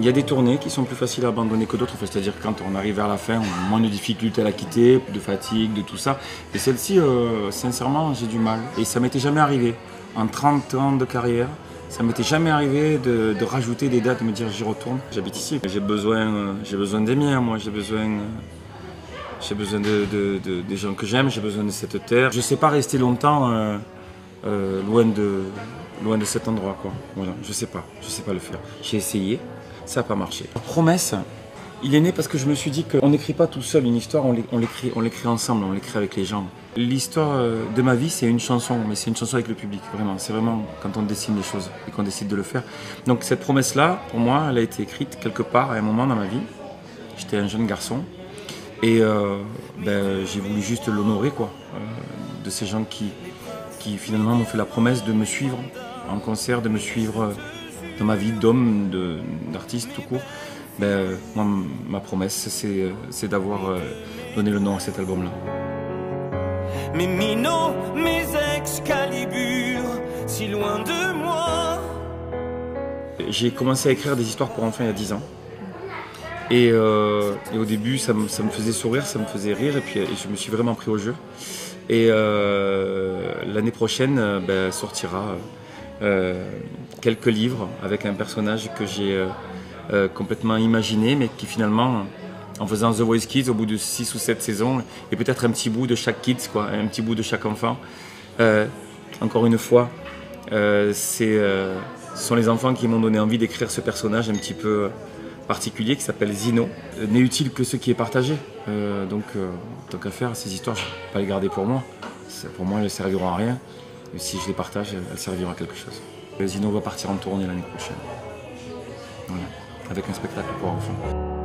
Il y a des tournées qui sont plus faciles à abandonner que d'autres, c'est-à-dire quand on arrive vers la fin, on a moins de difficultés à la quitter, de fatigue, de tout ça. Et celle-ci, sincèrement, j'ai du mal. Et ça m'était jamais arrivé. En 30 ans de carrière, ça m'était jamais arrivé de rajouter des dates, de me dire j'y retourne. J'habite ici, j'ai besoin des miens, moi, j'ai besoin des gens que j'aime, j'ai besoin de cette terre. Je ne sais pas rester longtemps loin de cet endroit, quoi. Voilà, je sais pas le faire. J'ai essayé. Ça n'a pas marché. La promesse, il est né parce que je me suis dit qu'on n'écrit pas tout seul une histoire, on l'écrit ensemble, on l'écrit avec les gens. L'histoire de ma vie, c'est une chanson, mais c'est une chanson avec le public, vraiment. C'est vraiment quand on dessine les choses et qu'on décide de le faire. Donc cette promesse-là, pour moi, elle a été écrite quelque part à un moment dans ma vie. J'étais un jeune garçon et j'ai voulu juste l'honorer, quoi, de ces gens qui finalement m'ont fait la promesse de me suivre en concert, de me suivre dans ma vie d'homme, d'artiste tout court. Moi, ma promesse, c'est d'avoir donné le nom à cet album-là. Mes minots, mes Excalibur, si loin de moi. J'ai commencé à écrire des histoires pour enfants il y a 10 ans. Et au début, ça me faisait sourire, ça me faisait rire, et puis je me suis vraiment pris au jeu. Et l'année prochaine, sortira quelques livres avec un personnage que j'ai complètement imaginé, mais qui finalement, en faisant The Voice Kids, au bout de 6 ou 7 saisons, et peut-être un petit bout de chaque kids, quoi, un petit bout de chaque enfant. Encore une fois, ce sont les enfants qui m'ont donné envie d'écrire ce personnage un petit peu particulier qui s'appelle Zino. N'est utile que ce qui est partagé. Donc, tant qu'à faire, ces histoires, je ne vais pas les garder pour moi. Pour moi, elles ne serviront à rien. Et si je les partage, elles serviront à quelque chose. Zino va partir en tournée l'année prochaine. Voilà. Avec un spectacle pour enfants.